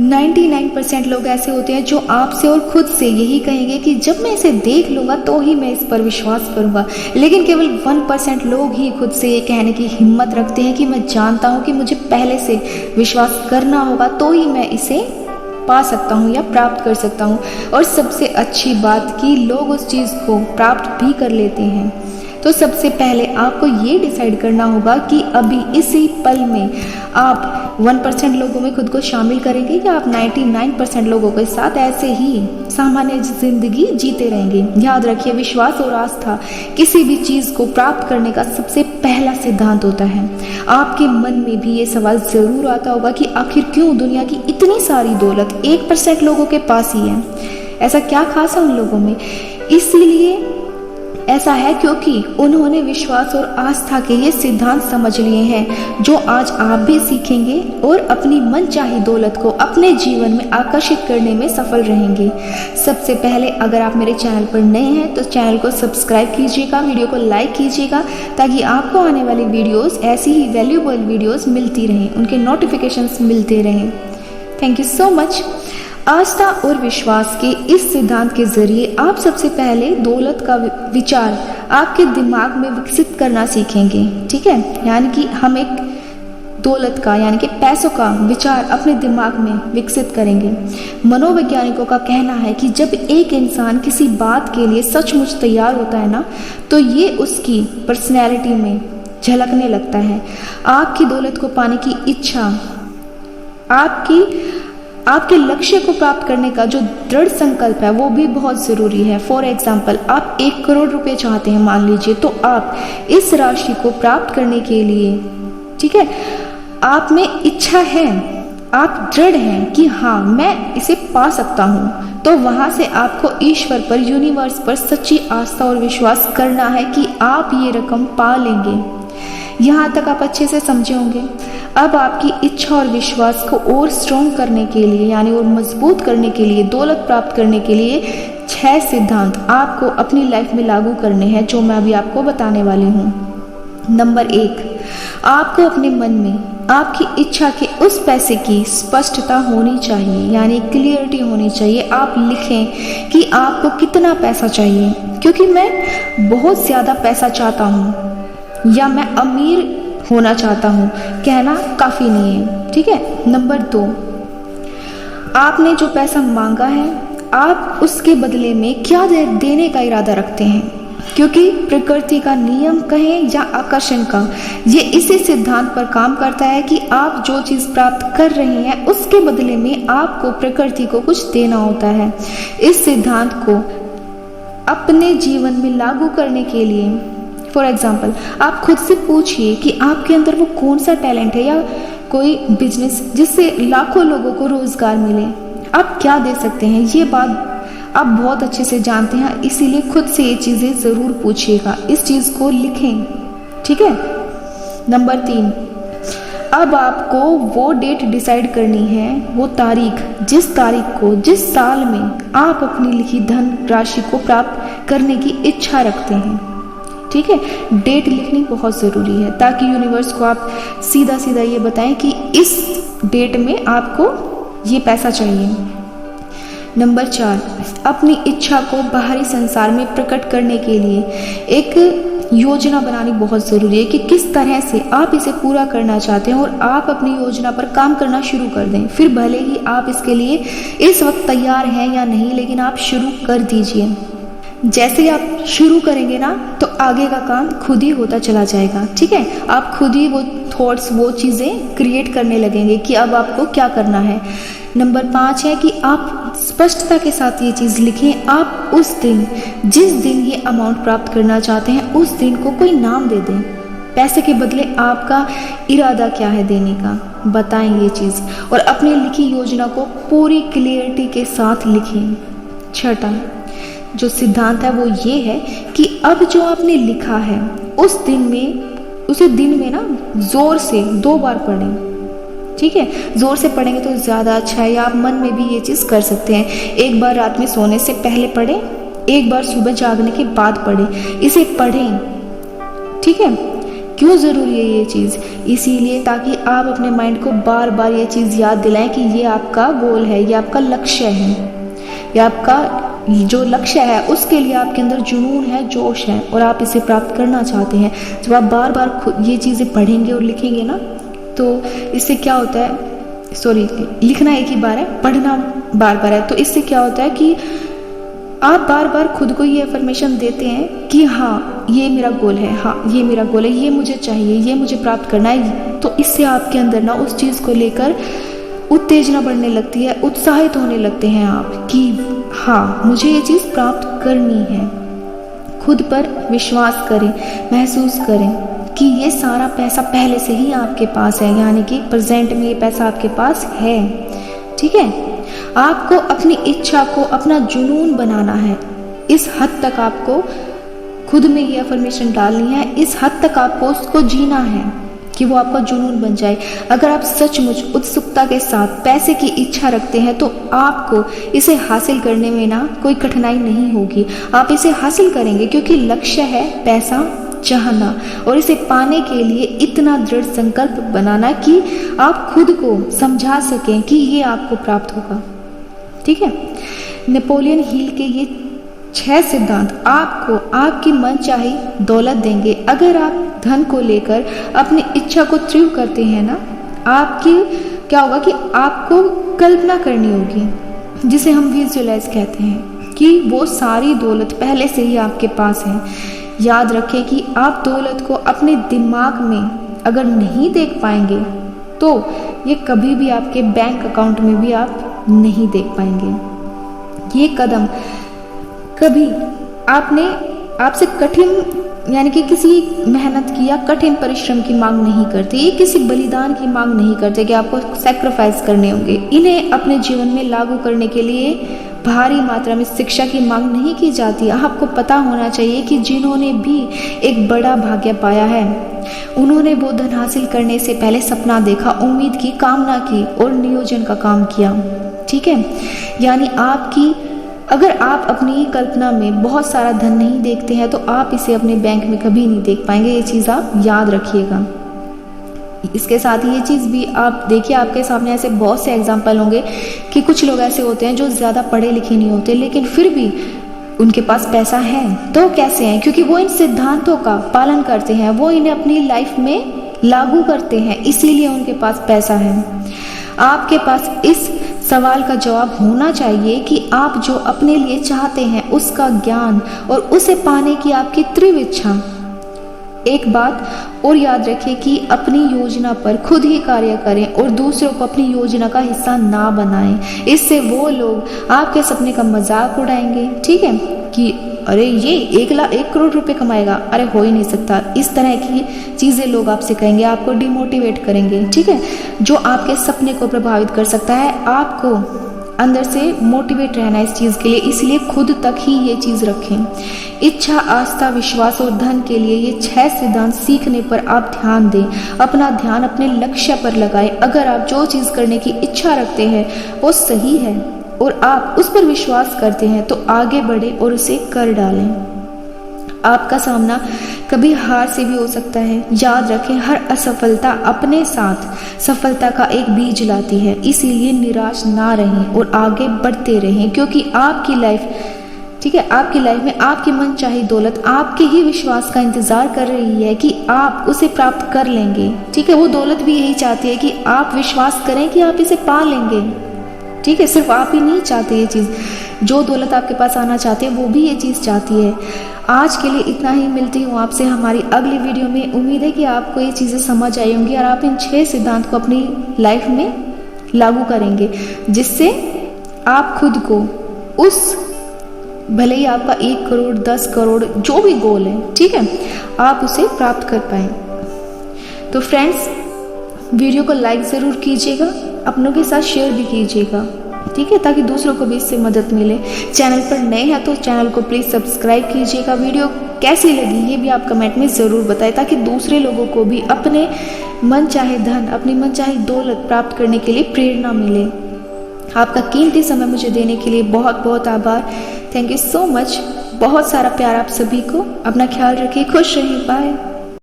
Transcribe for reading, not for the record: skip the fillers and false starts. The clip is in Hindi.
99% लोग ऐसे होते हैं जो आपसे और खुद से यही कहेंगे कि जब मैं इसे देख लूँगा तो ही मैं इस पर विश्वास करूँगा। लेकिन केवल 1% लोग ही खुद से ये कहने की हिम्मत रखते हैं कि मैं जानता हूँ कि मुझे पहले से विश्वास करना होगा तो ही मैं इसे पा सकता हूँ या प्राप्त कर सकता हूँ। और सबसे अच्छी बात कि लोग उस चीज़ को प्राप्त भी कर लेते हैं। तो सबसे पहले आपको ये डिसाइड करना होगा कि अभी इसी पल में आप 1% लोगों में खुद को शामिल करेंगे या आप 99% लोगों के साथ ऐसे ही सामान्य ज़िंदगी जीते रहेंगे। याद रखिए, विश्वास और आस्था किसी भी चीज़ को प्राप्त करने का सबसे पहला सिद्धांत होता है। आपके मन में भी ये सवाल ज़रूर आता होगा कि आखिर क्यों दुनिया की इतनी सारी दौलत 1% लोगों के पास ही है? ऐसा क्या खास है उन लोगों में? इसीलिए ऐसा है क्योंकि उन्होंने विश्वास और आस्था के ये सिद्धांत समझ लिए हैं जो आज आप भी सीखेंगे और अपनी मनचाही दौलत को अपने जीवन में आकर्षित करने में सफल रहेंगे। सबसे पहले अगर आप मेरे चैनल पर नए हैं तो चैनल को सब्सक्राइब कीजिएगा, वीडियो को लाइक कीजिएगा ताकि आपको आने वाली वीडियोस ऐसी ही वैल्यूएबल वीडियोस मिलती रहें, उनके नोटिफिकेशंस मिलते रहें। Thank you so much. आस्था और विश्वास के इस सिद्धांत के जरिए आप सबसे पहले दौलत का विचार आपके दिमाग में विकसित करना सीखेंगे। ठीक है, यानी कि हम एक दौलत का यानी कि पैसों का विचार अपने दिमाग में विकसित करेंगे। मनोवैज्ञानिकों का कहना है कि जब एक इंसान किसी बात के लिए सचमुच तैयार होता है ना, तो ये उसकी पर्सनैलिटी में झलकने लगता है। आपकी दौलत को पाने की इच्छा, आपके लक्ष्य को प्राप्त करने का जो दृढ़ संकल्प है वो भी बहुत ज़रूरी है। फॉर एग्जाम्पल, आप 1 करोड़ रुपए चाहते हैं मान लीजिए, तो आप इस राशि को प्राप्त करने के लिए, ठीक है, आप में इच्छा है, आप दृढ़ हैं कि हाँ मैं इसे पा सकता हूँ, तो वहाँ से आपको ईश्वर पर, यूनिवर्स पर सच्ची आस्था और विश्वास करना है कि आप ये रकम पा लेंगे। यहाँ तक आप अच्छे से समझे होंगे। अब आपकी इच्छा और विश्वास को और स्ट्रॉन्ग करने के लिए यानी और मजबूत करने के लिए, दौलत प्राप्त करने के लिए 6 सिद्धांत आपको अपनी लाइफ में लागू करने हैं जो मैं अभी आपको बताने वाली हूँ। नंबर 1, आपको अपने मन में आपकी इच्छा के उस पैसे की स्पष्टता होनी चाहिए, यानी क्लियरिटी होनी चाहिए। आप लिखें कि आपको कितना पैसा चाहिए, क्योंकि मैं बहुत ज़्यादा पैसा चाहता हूँ या मैं अमीर होना चाहता हूँ कहना काफ़ी नहीं है। ठीक है। नंबर 2, आपने जो पैसा मांगा है आप उसके बदले में क्या देने का इरादा रखते हैं, क्योंकि प्रकृति का नियम कहें या आकर्षण का, ये इसी सिद्धांत पर काम करता है कि आप जो चीज़ प्राप्त कर रहे हैं उसके बदले में आपको प्रकृति को कुछ देना होता है। इस सिद्धांत को अपने जीवन में लागू करने के लिए, फॉर एग्जाम्पल, आप खुद से पूछिए कि आपके अंदर वो कौन सा टैलेंट है या कोई बिजनेस जिससे लाखों लोगों को रोजगार मिले। आप क्या दे सकते हैं, ये बात आप बहुत अच्छे से जानते हैं, इसीलिए खुद से ये चीज़ें ज़रूर पूछिएगा, इस चीज़ को लिखें। ठीक है। नंबर 3, अब आपको वो डेट डिसाइड करनी है, वो तारीख, जिस तारीख को, जिस साल में आप अपनी लिखी धन राशि को प्राप्त करने की इच्छा रखते हैं। ठीक है। डेट लिखनी बहुत ज़रूरी है ताकि यूनिवर्स को आप सीधा सीधा ये बताएं कि इस डेट में आपको ये पैसा चाहिए। नंबर 4, अपनी इच्छा को बाहरी संसार में प्रकट करने के लिए एक योजना बनानी बहुत ज़रूरी है कि किस तरह से आप इसे पूरा करना चाहते हैं, और आप अपनी योजना पर काम करना शुरू कर दें। फिर भले ही आप इसके लिए इस वक्त तैयार हैं या नहीं, लेकिन आप शुरू कर दीजिए। जैसे ही आप शुरू करेंगे ना, तो आगे का काम खुद ही होता चला जाएगा। ठीक है। आप खुद ही वो थॉट्स, वो चीज़ें क्रिएट करने लगेंगे कि अब आपको क्या करना है। नंबर 5 है कि आप स्पष्टता के साथ ये चीज़ लिखें। आप उस दिन, जिस दिन ये अमाउंट प्राप्त करना चाहते हैं, उस दिन को कोई नाम दे दें। पैसे के बदले आपका इरादा क्या है देने का, बताएं ये चीज़, और अपनी लिखी योजना को पूरी क्लियरिटी के साथ लिखें। 6, जो सिद्धांत है वो ये है कि अब जो आपने लिखा है उस दिन में, उसे दिन में ना ज़ोर से 2 बार पढ़ें। ठीक है। ज़ोर से पढ़ेंगे तो ज़्यादा अच्छा है, या आप मन में भी ये चीज़ कर सकते हैं। एक बार रात में सोने से पहले पढ़ें, एक बार सुबह जागने के बाद पढ़ें। इसे पढ़ें। ठीक है। क्यों ज़रूरी है ये चीज़? इसीलिए ताकि आप अपने माइंड को बार बार ये चीज़ याद दिलाएं कि ये आपका गोल है, ये आपका लक्ष्य है, ये आपका जो लक्ष्य है उसके लिए आपके अंदर जुनून है, जोश है और आप इसे प्राप्त करना चाहते हैं। जब आप बार बार खुद ये चीज़ें पढ़ेंगे और लिखेंगे ना, तो इससे क्या होता है, सॉरी, लिखना एक ही बार है, पढ़ना बार बार है, तो इससे क्या होता है कि आप बार बार खुद को ये अफर्मेशन देते हैं कि हाँ ये मेरा गोल है, हाँ ये मेरा गोल है, ये मुझे चाहिए, ये मुझे प्राप्त करना है। तो इससे आपके अंदर ना उस चीज़ को लेकर उत्तेजना बढ़ने लगती है, उत्साहित होने लगते हैं आप कि हाँ मुझे ये चीज़ प्राप्त करनी है। खुद पर विश्वास करें, महसूस करें कि ये सारा पैसा पहले से ही आपके पास है, यानी कि प्रेजेंट में ये पैसा आपके पास है। ठीक है, आपको अपनी इच्छा को अपना जुनून बनाना है। इस हद तक आपको खुद में ये अफर्मेशन डालनी है, इस हद तक आपको उसको जीना है कि वो आपका जुनून बन जाए। अगर आप सचमुच उत्सुकता के साथ पैसे की इच्छा रखते हैं तो आपको इसे हासिल करने में ना कोई कठिनाई नहीं होगी, आप इसे हासिल करेंगे, क्योंकि लक्ष्य है पैसा चाहना और इसे पाने के लिए इतना दृढ़ संकल्प बनाना कि आप खुद को समझा सकें कि ये आपको प्राप्त होगा। ठीक है, नेपोलियन हिल के ये 6 सिद्धांत आपको आपकी मनचाही दौलत देंगे। अगर आप धन को लेकर अपनी इच्छा को तीव्र करते हैं ना, आपकी क्या होगा कि आपको कल्पना करनी होगी, जिसे हम विजुअलाइज कहते हैं, कि वो सारी दौलत पहले से ही आपके पास है। याद रखें कि आप दौलत को अपने दिमाग में अगर नहीं देख पाएंगे तो ये कभी भी आपके बैंक अकाउंट में भी आप नहीं देख पाएंगे। ये कदम कभी आपसे कठिन यानी कि किसी मेहनत की या कठिन परिश्रम की मांग नहीं करते, ये किसी बलिदान की मांग नहीं करते कि आपको सैक्रिफाइस करने होंगे। इन्हें अपने जीवन में लागू करने के लिए भारी मात्रा में शिक्षा की मांग नहीं की जाती। आपको पता होना चाहिए कि जिन्होंने भी एक बड़ा भाग्य पाया है, उन्होंने वो धन हासिल करने से पहले सपना देखा, उम्मीद की, कामना की और नियोजन का काम किया। ठीक है, यानी अगर आप अपनी कल्पना में बहुत सारा धन नहीं देखते हैं तो आप इसे अपने बैंक में कभी नहीं देख पाएंगे। ये चीज़ आप याद रखिएगा। इसके साथ ही ये चीज़ भी आप देखिए, आपके सामने ऐसे बहुत से एग्जाम्पल होंगे कि कुछ लोग ऐसे होते हैं जो ज़्यादा पढ़े लिखे नहीं होते, लेकिन फिर भी उनके पास पैसा है। तो कैसे हैं? क्योंकि वो इन सिद्धांतों का पालन करते हैं, वो इन्हें अपनी लाइफ में लागू करते हैं, इसीलिए उनके पास पैसा है। आपके पास इस सवाल का जवाब होना चाहिए कि आप जो अपने लिए चाहते हैं उसका ज्ञान और उसे पाने की आपकी तीव्र इच्छा। एक बात और याद रखें कि अपनी योजना पर खुद ही कार्य करें और दूसरों को अपनी योजना का हिस्सा ना बनाएं। इससे वो लोग आपके सपने का मजाक उड़ाएंगे। ठीक है, कि अरे ये 1 करोड़ रुपए कमाएगा, अरे हो ही नहीं सकता। इस तरह की चीज़ें लोग आपसे कहेंगे, आपको डिमोटिवेट करेंगे। ठीक है, जो आपके सपने को प्रभावित कर सकता है। आपको अंदर से मोटिवेट रहना है इस चीज़ के लिए, इसलिए खुद तक ही ये चीज़ रखें। इच्छा, आस्था, विश्वास और धन के लिए ये 6 सिद्धांत सीखने पर आप ध्यान दें। अपना ध्यान अपने लक्ष्य पर लगाएं। अगर आप जो चीज़ करने की इच्छा रखते हैं वो सही है और आप उस पर विश्वास करते हैं तो आगे बढ़े और उसे कर डालें। आपका सामना कभी हार से भी हो सकता है। याद रखें, हर असफलता अपने साथ सफलता का एक बीज लाती है, इसीलिए निराश ना रहें और आगे बढ़ते रहें, क्योंकि आपकी लाइफ, ठीक है, आपकी लाइफ में आपकी मनचाही दौलत आपके ही विश्वास का इंतजार कर रही है कि आप उसे प्राप्त कर लेंगे। ठीक है, वो दौलत भी यही चाहती है कि आप विश्वास करें कि आप इसे पा लेंगे। ठीक है, सिर्फ आप ही नहीं चाहते ये चीज़, जो दौलत आपके पास आना चाहते हैं वो भी ये चीज़ चाहती है। आज के लिए इतना ही, मिलती हूँ आपसे हमारी अगली वीडियो में। उम्मीद है कि आपको ये चीज़ें समझ आई होंगी और आप इन 6 सिद्धांत को अपनी लाइफ में लागू करेंगे, जिससे आप खुद को उस, भले ही आपका 1 करोड़ 10 करोड़ जो भी गोल है, ठीक है, आप उसे प्राप्त कर पाएँ। तो फ्रेंड्स, वीडियो को लाइक ज़रूर कीजिएगा, अपनों के साथ शेयर भी कीजिएगा, ठीक है, ताकि दूसरों को भी इससे मदद मिले। चैनल पर नए हैं तो चैनल को प्लीज़ सब्सक्राइब कीजिएगा। वीडियो कैसी लगी ये भी आप कमेंट में ज़रूर बताएं, ताकि दूसरे लोगों को भी अपने मन चाहे धन, अपनी मन चाहे दौलत प्राप्त करने के लिए प्रेरणा मिले। आपका कीमती समय मुझे देने के लिए बहुत बहुत आभार। Thank you so much. बहुत सारा प्यार आप सभी को। अपना ख्याल रखिए, खुश रहिए, बाय।